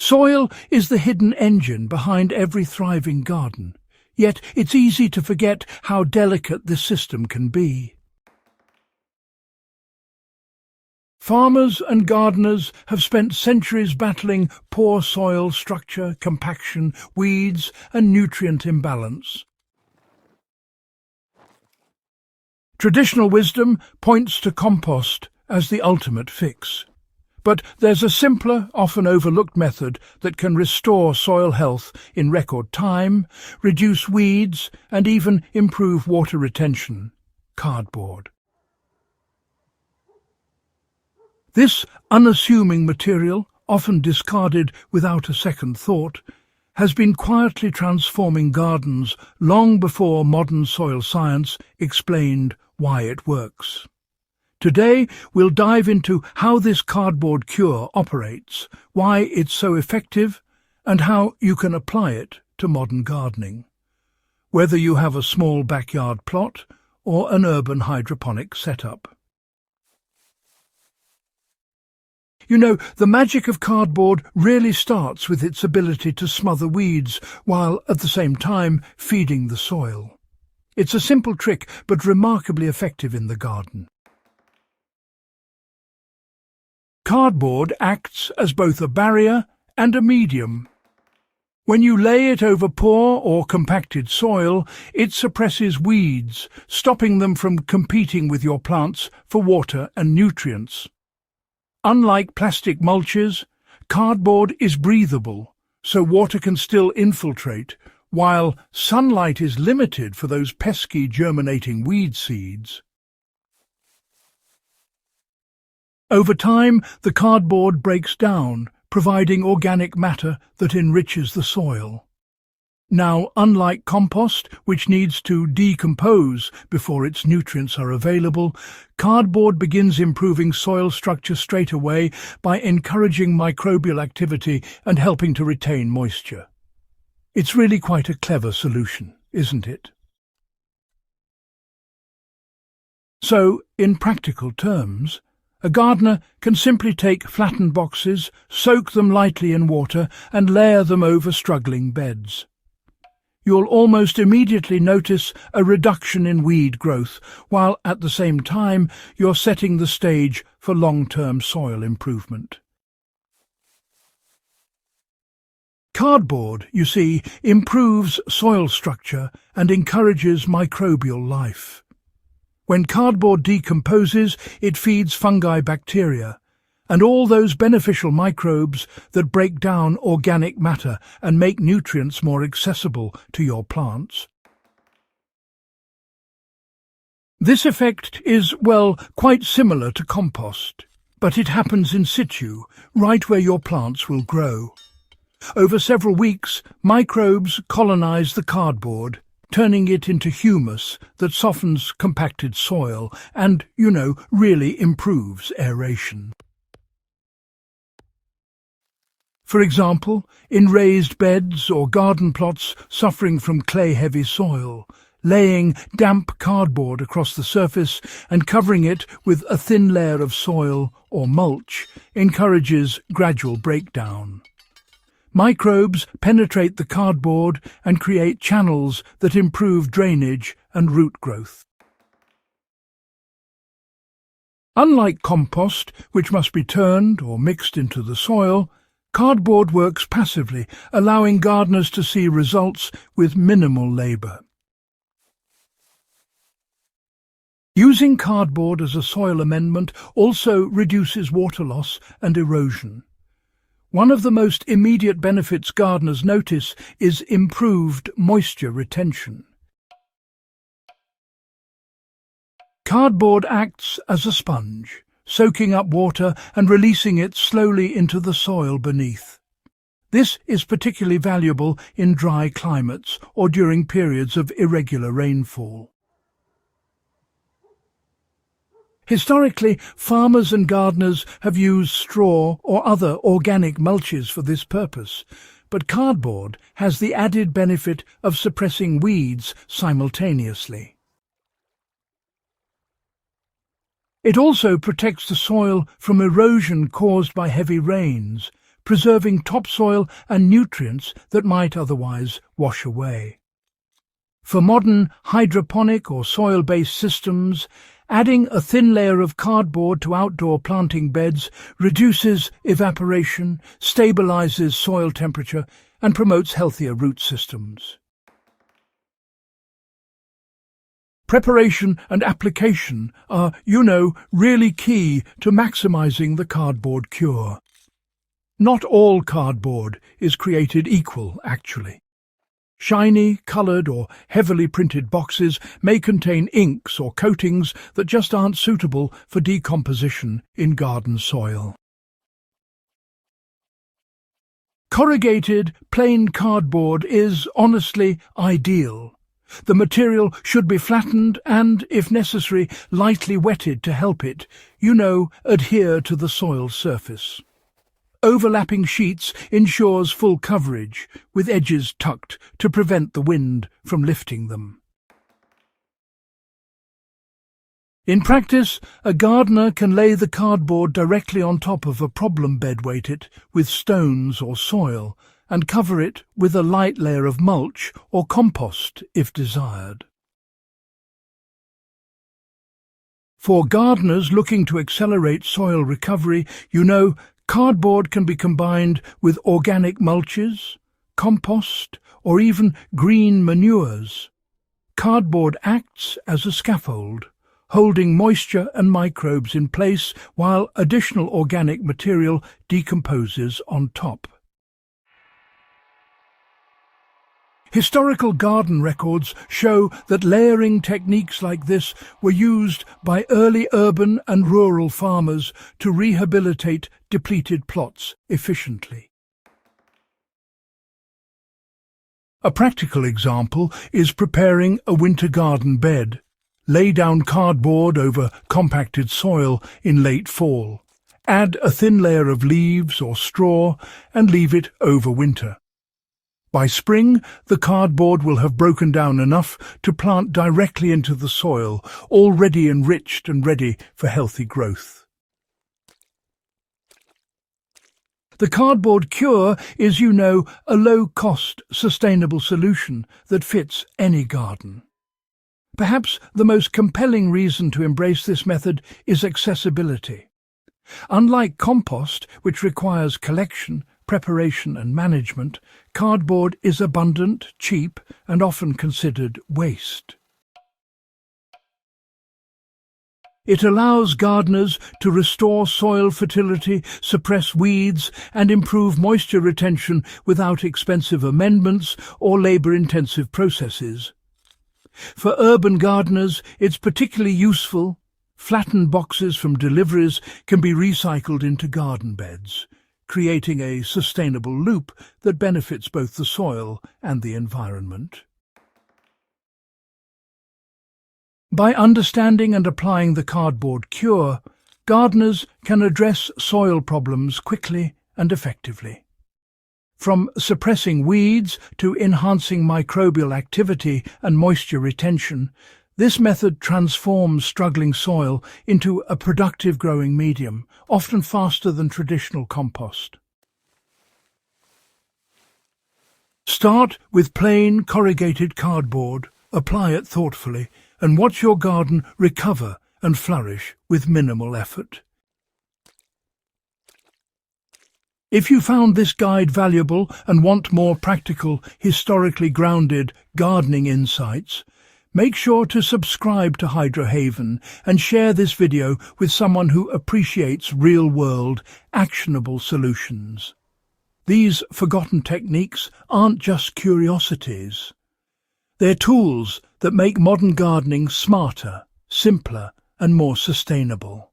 Soil is the hidden engine behind every thriving garden, yet it's easy to forget how delicate this system can be. Farmers and gardeners have spent centuries battling poor soil structure, compaction, weeds and nutrient imbalance. Traditional wisdom points to compost as the ultimate fix. But there's a simpler, often overlooked method that can restore soil health in record time, reduce weeds and even improve water retention: cardboard. This unassuming material, often discarded without a second thought, has been quietly transforming gardens long before modern soil science explained why it works. Today we'll dive into how this cardboard cure operates, why it's so effective, and how you can apply it to modern gardening, whether you have a small backyard plot or an urban hydroponic setup. You know, the magic of cardboard really starts with its ability to smother weeds while at the same time feeding the soil. It's a simple trick, but remarkably effective in the garden. Cardboard acts as both a barrier and a medium. When you lay it over poor or compacted soil, it suppresses weeds, stopping them from competing with your plants for water and nutrients. Unlike plastic mulches, cardboard is breathable, so water can still infiltrate, while sunlight is limited for those pesky germinating weed seeds. Over time, the cardboard breaks down, providing organic matter that enriches the soil. Now, unlike compost, which needs to decompose before its nutrients are available, cardboard begins improving soil structure straight away by encouraging microbial activity and helping to retain moisture. It's really quite a clever solution, isn't it? So, in practical terms, a gardener can simply take flattened boxes, soak them lightly in water and layer them over struggling beds. You'll almost immediately notice a reduction in weed growth, while at the same time you're setting the stage for long-term soil improvement. Cardboard, you see, improves soil structure and encourages microbial life. When cardboard decomposes, it feeds fungi, bacteria, and all those beneficial microbes that break down organic matter and make nutrients more accessible to your plants. This effect is, well, quite similar to compost, but it happens in situ, right where your plants will grow. Over several weeks, microbes colonize the cardboard, turning it into humus that softens compacted soil and, really improves aeration. For example, in raised beds or garden plots suffering from clay-heavy soil, laying damp cardboard across the surface and covering it with a thin layer of soil or mulch encourages gradual breakdown. Microbes penetrate the cardboard and create channels that improve drainage and root growth. Unlike compost, which must be turned or mixed into the soil, cardboard works passively, allowing gardeners to see results with minimal labour. Using cardboard as a soil amendment also reduces water loss and erosion. One of the most immediate benefits gardeners notice is improved moisture retention. Cardboard acts as a sponge, soaking up water and releasing it slowly into the soil beneath. This is particularly valuable in dry climates or during periods of irregular rainfall. Historically, farmers and gardeners have used straw or other organic mulches for this purpose, but cardboard has the added benefit of suppressing weeds simultaneously. It also protects the soil from erosion caused by heavy rains, preserving topsoil and nutrients that might otherwise wash away. For modern hydroponic or soil-based systems, adding a thin layer of cardboard to outdoor planting beds reduces evaporation, stabilizes soil temperature, and promotes healthier root systems. Preparation and application are, really key to maximizing the cardboard cure. Not all cardboard is created equal, actually. Shiny, coloured or heavily printed boxes may contain inks or coatings that just aren't suitable for decomposition in garden soil. Corrugated, plain cardboard is, honestly, ideal. The material should be flattened and, if necessary, lightly wetted to help it, adhere to the soil surface. Overlapping sheets ensures full coverage, with edges tucked to prevent the wind from lifting them. In practice, a gardener can lay the cardboard directly on top of a problem bed, weight it with stones or soil, and cover it with a light layer of mulch or compost if desired. For gardeners looking to accelerate soil recovery, cardboard can be combined with organic mulches, compost, or even green manures. Cardboard acts as a scaffold, holding moisture and microbes in place while additional organic material decomposes on top. Historical garden records show that layering techniques like this were used by early urban and rural farmers to rehabilitate depleted plots efficiently. A practical example is preparing a winter garden bed. Lay down cardboard over compacted soil in late fall. Add a thin layer of leaves or straw and leave it over winter. By spring, the cardboard will have broken down enough to plant directly into the soil, already enriched and ready for healthy growth. The cardboard cure is, a low-cost, sustainable solution that fits any garden. Perhaps the most compelling reason to embrace this method is accessibility. Unlike compost, which requires collection, preparation and management, cardboard is abundant, cheap, and often considered waste. It allows gardeners to restore soil fertility, suppress weeds, and improve moisture retention without expensive amendments or labour-intensive processes. For urban gardeners, it's particularly useful. Flattened boxes from deliveries can be recycled into garden beds, creating a sustainable loop that benefits both the soil and the environment. By understanding and applying the cardboard cure, gardeners can address soil problems quickly and effectively. From suppressing weeds to enhancing microbial activity and moisture retention, this method transforms struggling soil into a productive growing medium, often faster than traditional compost. Start with plain corrugated cardboard, apply it thoughtfully, and watch your garden recover and flourish with minimal effort. If you found this guide valuable and want more practical, historically grounded gardening insights, make sure to subscribe to Hydrohaven and share this video with someone who appreciates real-world, actionable solutions. These forgotten techniques aren't just curiosities. They're tools that make modern gardening smarter, simpler, and more sustainable.